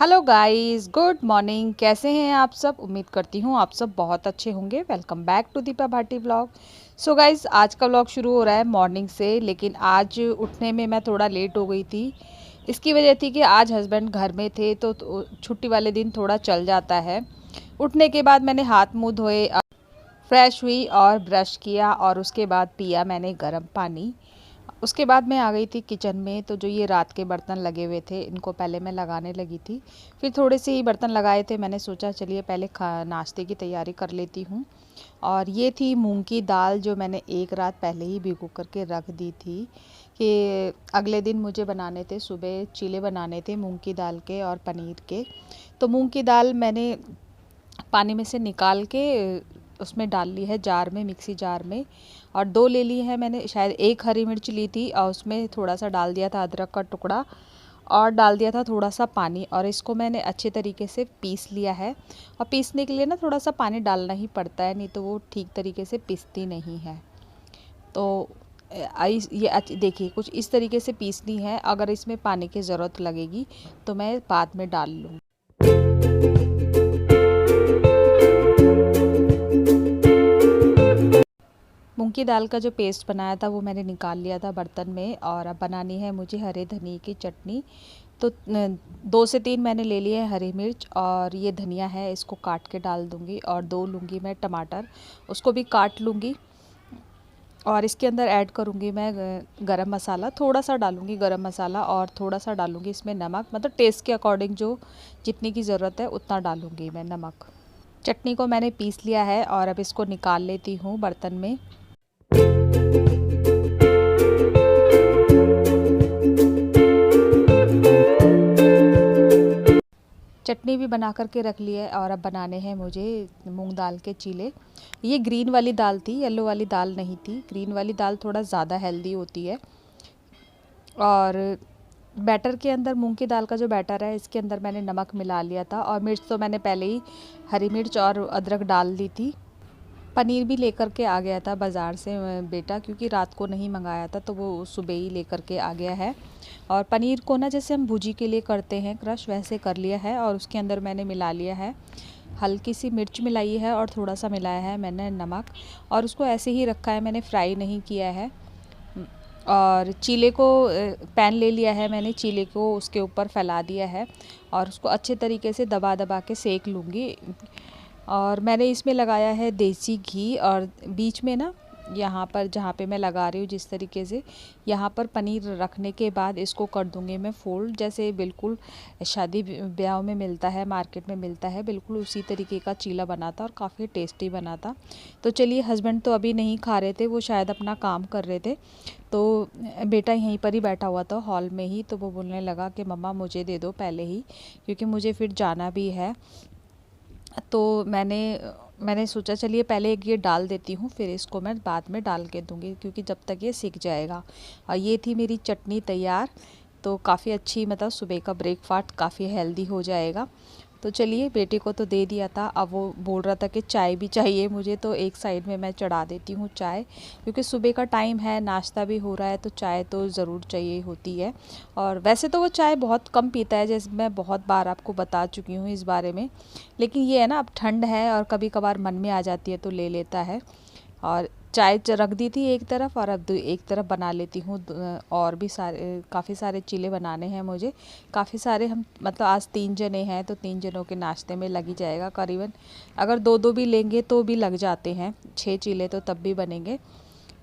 Hello guys, good morning. कैसे हैं आप सब? उम्मीद करती हूँ आप सब बहुत अच्छे होंगे। Welcome back to Deepa Bhati vlog. So guys, आज का व्लॉग शुरू हो रहा है मॉर्निंग से, लेकिन आज उठने में मैं थोड़ा लेट हो गई थी। इसकी वजह थी कि आज हस्बैंड घर में थे तो छुट्टी वाले दिन थोड़ा चल जाता है। उठने के बाद मैंने हाथ मुँह धोए, फ्रेश हुई और ब्रश किया और उसके बाद पिया मैंने गर्म पानी। उसके बाद मैं आ गई थी किचन में। तो जो ये रात के बर्तन लगे हुए थे इनको पहले मैं लगाने लगी थी। फिर थोड़े से ही बर्तन लगाए थे, मैंने सोचा चलिए पहले नाश्ते की तैयारी कर लेती हूँ। और ये थी मूंग की दाल जो मैंने एक रात पहले ही भिगो करके रख दी थी कि अगले दिन मुझे बनाने थे। सुबह चीले बनाने थे मूंग की दाल के और पनीर के। तो मूंग की दाल मैंने पानी में से निकाल के उसमें डाल ली है जार में, मिक्सी जार में। और 2 ले ली है मैंने, शायद 1 हरी मिर्च ली थी और उसमें थोड़ा सा डाल दिया था अदरक का टुकड़ा और डाल दिया था थोड़ा सा पानी। और इसको मैंने अच्छे तरीके से पीस लिया है। और पीसने के लिए ना थोड़ा सा पानी डालना ही पड़ता है, नहीं तो वो ठीक तरीके से पीसती नहीं है। तो ये देखिए कुछ इस तरीके से पीसनी है। अगर इसमें पानी की ज़रूरत लगेगी तो मैं बाद में डाल लूँगी। मूंग की दाल का जो पेस्ट बनाया था वो मैंने निकाल लिया था बर्तन में। और अब बनानी है मुझे हरे धनिए की चटनी। तो 2 से 3 मैंने ले लिए हैं हरी मिर्च और ये धनिया है, इसको काट के डाल दूँगी। और 2 लूँगी मैं टमाटर, उसको भी काट लूँगी। और इसके अंदर ऐड करूँगी मैं गरम मसाला, थोड़ा सा डालूँगी गरम मसाला और थोड़ा सा डालूँगी इसमें नमक, मतलब टेस्ट के अकॉर्डिंग जो जितनी की ज़रूरत है उतना डालूँगी मैं नमक। चटनी को मैंने पीस लिया है और अब इसको निकाल लेती हूँ बर्तन में। चटनी भी बना करके रख ली है और अब बनाने हैं मुझे मूंग दाल के चीले। ये ग्रीन वाली दाल थी, येलो वाली दाल नहीं थी। ग्रीन वाली दाल थोड़ा ज़्यादा हेल्दी होती है। और बैटर के अंदर मूंग की दाल का जो बैटर है इसके अंदर मैंने नमक मिला लिया था और मिर्च तो मैंने पहले ही हरी मिर्च और अदरक डाल दी थी। पनीर भी लेकर के आ गया था बाज़ार से बेटा, क्योंकि रात को नहीं मंगाया था तो वो सुबह ही लेकर के आ गया है। और पनीर को ना जैसे हम भुजी के लिए करते हैं क्रश, वैसे कर लिया है। और उसके अंदर मैंने मिला लिया है हल्की सी मिर्च मिलाई है और थोड़ा सा मिलाया है मैंने नमक। और उसको ऐसे ही रखा है, मैंने फ्राई नहीं किया है। और चीले को पैन ले लिया है मैंने, चीले को उसके ऊपर फैला दिया है और उसको अच्छे तरीके से दबा दबा के सेक लूँगी। और मैंने इसमें लगाया है देसी घी और बीच में ना यहाँ पर जहाँ पे मैं लगा रही हूँ जिस तरीके से, यहाँ पर पनीर रखने के बाद इसको कर दूँगी मैं फोल्ड, जैसे बिल्कुल शादी ब्याह में मिलता है, मार्केट में मिलता है, बिल्कुल उसी तरीके का चीला बना था और काफ़ी टेस्टी बना था। तो चलिए, हस्बैंड तो अभी नहीं खा रहे थे, वो शायद अपना काम कर रहे थे। तो बेटा यहीं पर ही बैठा हुआ था हॉल में ही, तो वो बोलने लगा कि मम्मा मुझे दे दो पहले ही, क्योंकि मुझे फिर जाना भी है। तो मैंने सोचा चलिए पहले एक ये डाल देती हूँ, फिर इसको मैं बाद में डाल के दूँगी, क्योंकि जब तक ये सीख जाएगा। और ये थी मेरी चटनी तैयार। तो काफ़ी अच्छी, मतलब सुबह का ब्रेकफास्ट काफ़ी हेल्दी हो जाएगा। तो चलिए, बेटे को तो दे दिया था, अब वो बोल रहा था कि चाय भी चाहिए मुझे, तो एक साइड में मैं चढ़ा देती हूँ चाय, क्योंकि सुबह का टाइम है, नाश्ता भी हो रहा है, तो चाय तो ज़रूर चाहिए होती है। और वैसे तो वो चाय बहुत कम पीता है, जैसे मैं बहुत बार आपको बता चुकी हूँ इस बारे में। लेकिन ये है ना, अब ठंड है और कभी कभार मन में आ जाती है तो ले लेता है। और चाय रख दी थी एक तरफ और अब एक तरफ बना लेती हूँ। और भी काफ़ी सारे चीले बनाने हैं मुझे, काफ़ी सारे। हम मतलब आज 3 जने हैं तो 3 जनों के नाश्ते में लग ही जाएगा करीबन। अगर 2-2 भी लेंगे तो भी लग जाते हैं, 6 चीले तो तब भी बनेंगे।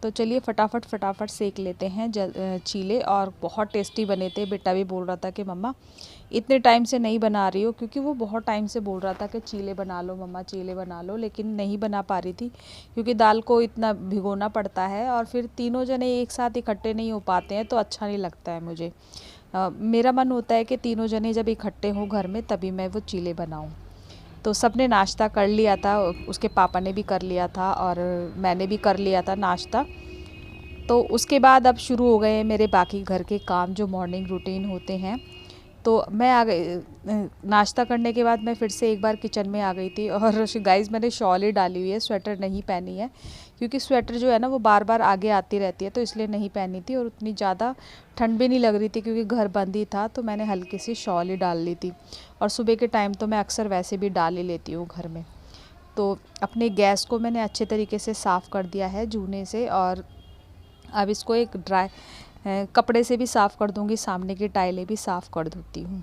तो चलिए फटाफट सेक लेते हैं चीले। और बहुत टेस्टी बने थे। बेटा भी बोल रहा था कि मम्मा इतने टाइम से नहीं बना रही हो, क्योंकि वो बहुत टाइम से बोल रहा था कि चीले बना लो मम्मा, चीले बना लो, लेकिन नहीं बना पा रही थी, क्योंकि दाल को इतना भिगोना पड़ता है और फिर तीनों जने एक साथ इकट्ठे नहीं हो पाते हैं तो अच्छा नहीं लगता है मुझे। मेरा मन होता है कि तीनों जने जब इकट्ठे हों घर में तभी मैं वो चीले बनाऊँ। तो सबने नाश्ता कर लिया था, उसके पापा ने भी कर लिया था और मैंने भी कर लिया था नाश्ता। तो उसके बाद अब शुरू हो गए मेरे बाकी घर के काम जो मॉर्निंग रूटीन होते हैं। तो मैं आ गई नाश्ता करने के बाद मैं फिर से एक बार किचन में आ गई थी। और गाइस मैंने शॉल ही डाली हुई है, स्वेटर नहीं पहनी है, क्योंकि स्वेटर जो है ना वो बार बार आगे आती रहती है, तो इसलिए नहीं पहनी थी। और उतनी ज़्यादा ठंड भी नहीं लग रही थी क्योंकि घर बंद ही था, तो मैंने हल्की सी शॉल ही डाल ली थी। और सुबह के टाइम तो मैं अक्सर वैसे भी डाल ही लेती हूँ घर में। तो अपने गैस को मैंने अच्छे तरीके से साफ़ कर दिया है जूने से, और अब इसको एक ड्राई कपड़े से भी साफ़ कर दूँगी, सामने की टाइलें भी साफ़ कर देती हूँ।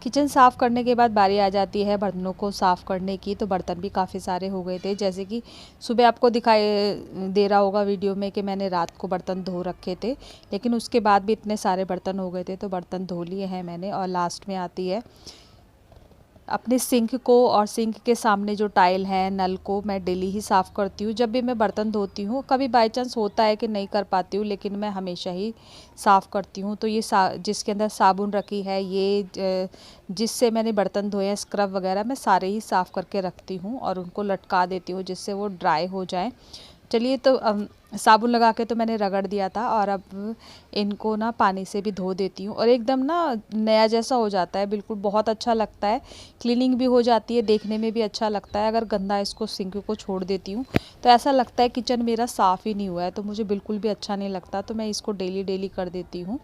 किचन साफ़ करने के बाद बारी आ जाती है बर्तनों को साफ़ करने की। तो बर्तन भी काफ़ी सारे हो गए थे, जैसे कि सुबह आपको दिखाई दे रहा होगा वीडियो में कि मैंने रात को बर्तन धो रखे थे, लेकिन उसके बाद भी इतने सारे बर्तन हो गए थे, तो बर्तन धो लिए हैं मैंने। और लास्ट में आती है अपने सिंक को, और सिंक के सामने जो टाइल है, नल को मैं डेली ही साफ़ करती हूँ जब भी मैं बर्तन धोती हूँ। कभी बाय चांस होता है कि नहीं कर पाती हूँ, लेकिन मैं हमेशा ही साफ़ करती हूँ। तो ये जिसके अंदर साबुन रखी है, ये जिससे मैंने बर्तन धोए हैं, स्क्रब वगैरह, मैं सारे ही साफ़ करके रखती हूँ और उनको लटका देती हूँ जिससे वो ड्राई हो जाए। चलिए, तो साबुन लगा के तो मैंने रगड़ दिया था, और अब इनको ना पानी से भी धो देती हूँ, और एकदम ना नया जैसा हो जाता है, बिल्कुल बहुत अच्छा लगता है। क्लीनिंग भी हो जाती है, देखने में भी अच्छा लगता है। अगर गंदा इसको सिंक को छोड़ देती हूँ तो ऐसा लगता है किचन मेरा साफ़ ही नहीं हुआ है, तो मुझे बिल्कुल भी अच्छा नहीं लगता। तो मैं इसको डेली डेली कर देती हूँ।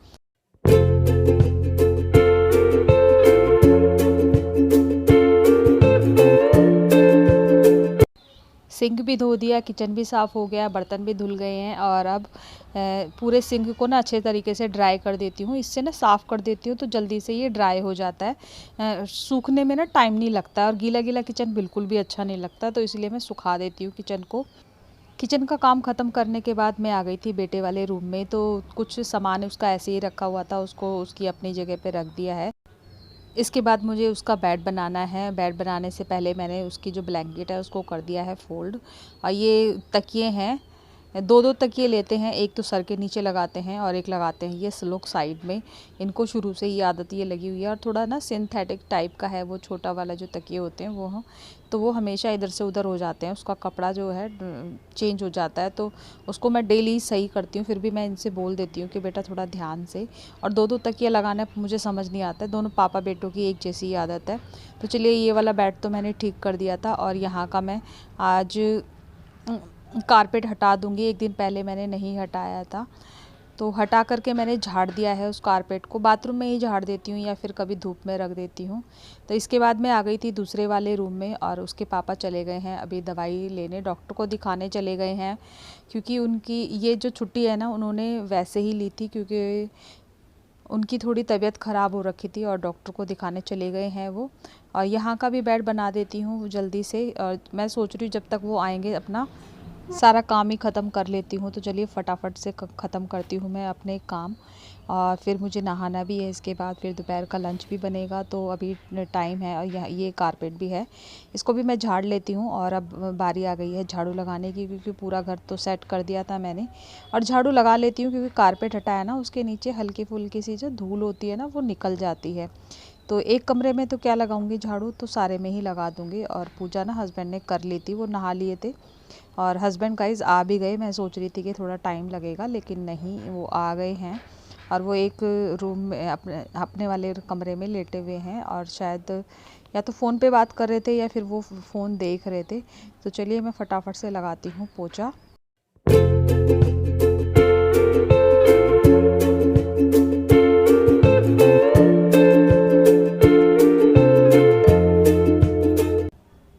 सिंक भी धो दिया, किचन भी साफ़ हो गया, बर्तन भी धुल गए हैं। और अब पूरे सिंक को ना अच्छे तरीके से ड्राई कर देती हूँ। इससे ना साफ़ कर देती हूँ तो जल्दी से ये ड्राई हो जाता है। सूखने में ना टाइम नहीं लगता है, और गीला गीला किचन बिल्कुल भी अच्छा नहीं लगता, तो इसलिए मैं सुखा देती हूँ किचन को। किचन का काम ख़त्म करने के बाद मैं आ गई थी बेटे वाले रूम में। तो कुछ सामान उसका ऐसे ही रखा हुआ था, उसको उसकी अपनी जगह पे रख दिया है। इसके बाद मुझे उसका बेड बनाना है। बेड बनाने से पहले मैंने उसकी जो ब्लैंकेट है उसको कर दिया है फ़ोल्ड। और ये तकिए हैं, दो दो तकिए लेते हैं, एक तो सर के नीचे लगाते हैं और एक लगाते हैं ये लोग साइड में। इनको शुरू से ही आदत ये लगी हुई है, और थोड़ा ना सिंथेटिक टाइप का है वो छोटा वाला जो तकिए होते हैं वो, तो वो हमेशा इधर से उधर हो जाते हैं, उसका कपड़ा जो है चेंज हो जाता है। तो उसको मैं डेली सही करती हूँ, फिर भी मैं इनसे बोल देती हूँ कि बेटा थोड़ा ध्यान से। और दो दो तकिया लगाना मुझे समझ नहीं आता है, दोनों पापा बेटों की एक जैसी आदत है। तो चलिए, ये वाला बेड तो मैंने ठीक कर दिया था, और यहाँ का मैं आज कारपेट हटा दूँगी। एक दिन पहले मैंने नहीं हटाया था, तो हटा करके मैंने झाड़ दिया है उस कारपेट को। बाथरूम में ही झाड़ देती हूँ या फिर कभी धूप में रख देती हूँ। तो इसके बाद मैं आ गई थी दूसरे वाले रूम में, और उसके पापा चले गए हैं अभी दवाई लेने, डॉक्टर को दिखाने चले गए हैं। क्योंकि उनकी ये जो छुट्टी है ना, उन्होंने वैसे ही ली थी क्योंकि उनकी थोड़ी तबीयत ख़राब हो रखी थी, और डॉक्टर को दिखाने चले गए हैं वो। और यहाँ का भी बेड बना देती हूँ जल्दी से, और मैं सोच रही हूँ जब तक वो आएंगे अपना सारा काम ही ख़त्म कर लेती हूँ। तो चलिए फटाफट से ख़त्म करती हूँ मैं अपने काम, और फिर मुझे नहाना भी है। इसके बाद फिर दोपहर का लंच भी बनेगा, तो अभी टाइम है। और ये कारपेट भी है, इसको भी मैं झाड़ लेती हूँ। और अब बारी आ गई है झाड़ू लगाने की, क्योंकि पूरा घर तो सेट कर दिया था मैंने। और झाड़ू लगा लेती हूँ क्योंकि कारपेट हटाया ना, उसके नीचे हल्की फुल्की सी जो धूल होती है ना वो निकल जाती है। तो एक कमरे में तो क्या लगाऊंगी झाड़ू, तो सारे में ही लगा दूंगी। और पूजा ना हस्बैंड ने कर ली थी, वो नहा लिए थे, और हस्बैंड गाइस आ भी गए। मैं सोच रही थी कि थोड़ा टाइम लगेगा, लेकिन नहीं, वो आ गए हैं। और वो एक रूम में अपने अपने वाले कमरे में लेटे हुए हैं, और शायद या तो फ़ोन पे बात कर रहे थे या फिर वो फ़ोन देख रहे थे। तो चलिए मैं फटाफट से लगाती हूँ पोछा।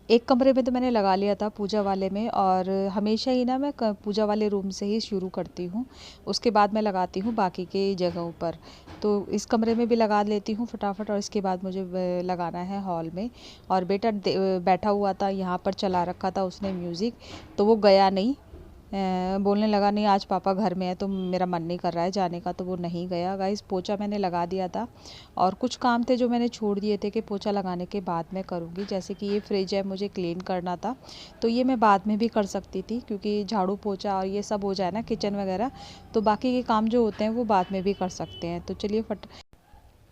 एक कमरे में तो मैंने लगा लिया था पूजा वाले में, और हमेशा ही ना मैं पूजा वाले रूम से ही शुरू करती हूँ, उसके बाद मैं लगाती हूँ बाकी के जगहों पर। तो इस कमरे में भी लगा लेती हूँ फटाफट, और इसके बाद मुझे लगाना है हॉल में। और बेटा बैठा हुआ था यहाँ पर, चला रखा था उसने म्यूज़िक, तो वो गया नहीं। बोलने लगा नहीं आज पापा घर में है तो मेरा मन नहीं कर रहा है जाने का, तो वो नहीं गया। गाइस पोछा मैंने लगा दिया था, और कुछ काम थे जो मैंने छोड़ दिए थे कि पोछा लगाने के बाद मैं करूँगी। जैसे कि ये फ्रिज है, मुझे क्लीन करना था, तो ये मैं बाद में भी कर सकती थी, क्योंकि झाड़ू पोछा और ये सब हो जाए ना किचन वगैरह, तो बाकी के काम जो होते हैं वो बाद में भी कर सकते हैं। तो चलिए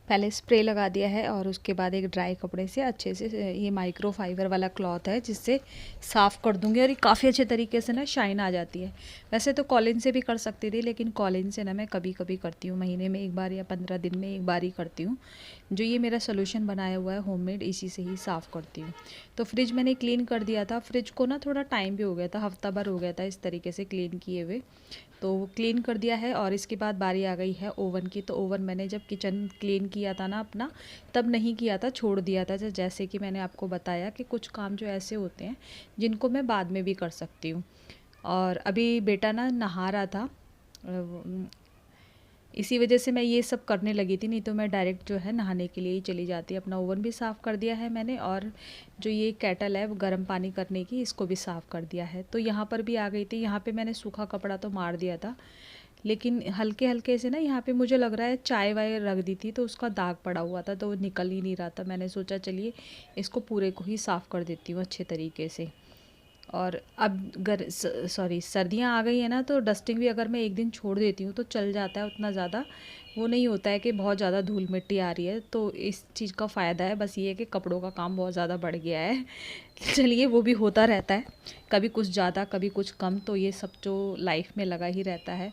पहले स्प्रे लगा दिया है और उसके बाद एक ड्राई कपड़े से अच्छे से, ये माइक्रो फाइबर वाला क्लॉथ है जिससे साफ़ कर दूंगी और ये काफ़ी अच्छे तरीके से ना शाइन आ जाती है। वैसे तो कॉलिन से भी कर सकती थी, लेकिन कॉलिन से ना मैं कभी कभी करती हूँ, महीने में एक बार या 15 दिन में एक बार ही करती हूँ। जो ये मेरा सोल्यूशन बनाया हुआ है होममेड, इसी से ही साफ़ करती हूँ। तो फ्रिज मैंने क्लीन कर दिया था। फ्रिज को ना थोड़ा टाइम भी हो गया था, हफ्ता भर हो गया था इस तरीके से क्लीन किए हुए। तो वो क्लीन कर दिया है और इसके बाद बारी आ गई है ओवन की। तो ओवन मैंने जब किचन क्लीन किया था ना अपना, तब नहीं किया था, छोड़ दिया था। जैसे कि मैंने आपको बताया कि कुछ काम जो ऐसे होते हैं जिनको मैं बाद में भी कर सकती हूँ। और अभी बेटा ना नहा रहा था, इसी वजह से मैं ये सब करने लगी थी, नहीं तो मैं डायरेक्ट जो है नहाने के लिए ही चली जाती। अपना ओवन भी साफ़ कर दिया है मैंने, और जो ये केटल है वो गर्म पानी करने की, इसको भी साफ़ कर दिया है। तो यहाँ पर भी आ गई थी। यहाँ पे मैंने सूखा कपड़ा तो मार दिया था, लेकिन हल्के हल्के से ना यहाँ पे मुझे लग रहा है चाय वाय रख दी थी तो उसका दाग पड़ा हुआ था, तो वो निकल ही नहीं रहा था। मैंने सोचा चलिए इसको पूरे को ही साफ़ कर देती हूँ अच्छे तरीके से। और अब सर्दियाँ आ गई हैं ना, तो डस्टिंग भी अगर मैं एक दिन छोड़ देती हूँ तो चल जाता है, उतना ज़्यादा वो नहीं होता है कि बहुत ज़्यादा धूल मिट्टी आ रही है। तो इस चीज़ का फ़ायदा है, बस ये है कि कपड़ों का काम बहुत ज़्यादा बढ़ गया है। चलिए वो भी होता रहता है, कभी कुछ ज़्यादा कभी कुछ कम, तो ये सब जो लाइफ में लगा ही रहता है।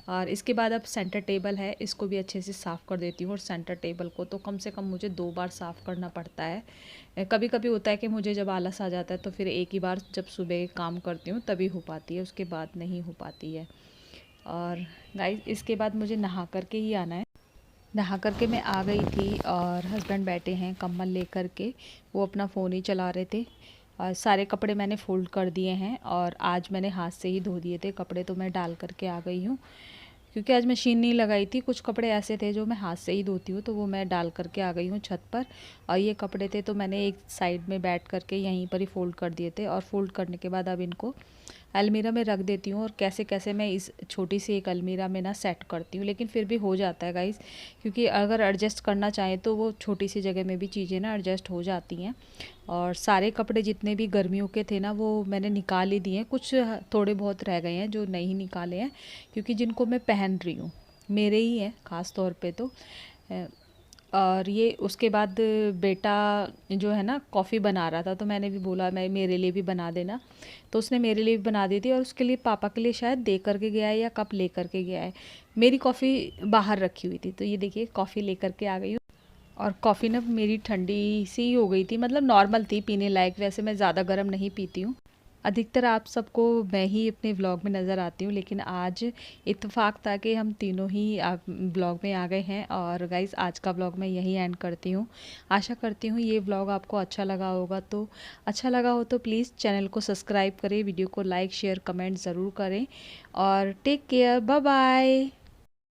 और इसके बाद अब सेंटर टेबल है, इसको भी अच्छे से साफ़ कर देती हूँ। और सेंटर टेबल को तो कम से कम मुझे 2 बार साफ़ करना पड़ता है। कभी कभी होता है कि मुझे जब आलस आ जाता है तो फिर एक ही बार जब सुबह काम करती हूँ तभी हो पाती है, उसके बाद नहीं हो पाती है। और गाइस इसके बाद मुझे नहा करके ही आना है। नहा करके मैं आ गई थी और हस्बैंड बैठे हैं कंबल लेकर के, वो अपना फ़ोन ही चला रहे थे। और सारे कपड़े मैंने फ़ोल्ड कर दिए हैं और आज मैंने हाथ से ही धो दिए थे कपड़े, तो मैं डाल करके आ गई हूँ। क्योंकि आज मशीन नहीं लगाई थी, कुछ कपड़े ऐसे थे जो मैं हाथ से ही धोती हूँ, तो वो मैं डाल करके आ गई हूँ छत पर। और ये कपड़े थे तो मैंने एक साइड में बैठ करके यहीं पर ही फ़ोल्ड कर दिए थे। और फ़ोल्ड करने के बाद अब इनको अलमीरा में रख देती हूँ। और कैसे कैसे मैं इस छोटी सी एक अलमीरा में ना सेट करती हूँ, लेकिन फिर भी हो जाता है गाइस, क्योंकि अगर एडजस्ट करना चाहें तो वो छोटी सी जगह में भी चीज़ें ना एडजस्ट हो जाती हैं। और सारे कपड़े जितने भी गर्मियों के थे ना वो मैंने निकाल ही दिए हैं, कुछ थोड़े बहुत रह गए हैं जो नहीं निकाले हैं, क्योंकि जिनको मैं पहन रही हूँ मेरे ही हैं ख़ास तौर पे। तो और ये उसके बाद बेटा जो है ना कॉफ़ी बना रहा था, तो मैंने भी बोला मैं मेरे लिए भी बना देना, तो उसने मेरे लिए भी बना दी थी। और उसके लिए पापा के लिए शायद दे करके गया है या कप ले करके गया है। मेरी कॉफ़ी बाहर रखी हुई थी, तो ये देखिए कॉफ़ी ले करके आ गई हूँ। और कॉफ़ी ना मेरी ठंडी सी ही हो गई थी, मतलब नॉर्मल थी पीने लायक, वैसे मैं ज़्यादा गर्म नहीं पीती हूँ। अधिकतर आप सबको मैं ही अपने व्लॉग में नज़र आती हूँ, लेकिन आज इत्तेफाक था कि हम तीनों ही व्लॉग में आ गए हैं। और गाइज़ आज का व्लॉग मैं यहीं एंड करती हूँ। आशा करती हूँ ये व्लॉग आपको अच्छा लगा होगा, तो अच्छा लगा हो तो प्लीज़ चैनल को सब्सक्राइब करें, वीडियो को लाइक शेयर कमेंट ज़रूर करें। और टेक केयर, बाय बाय।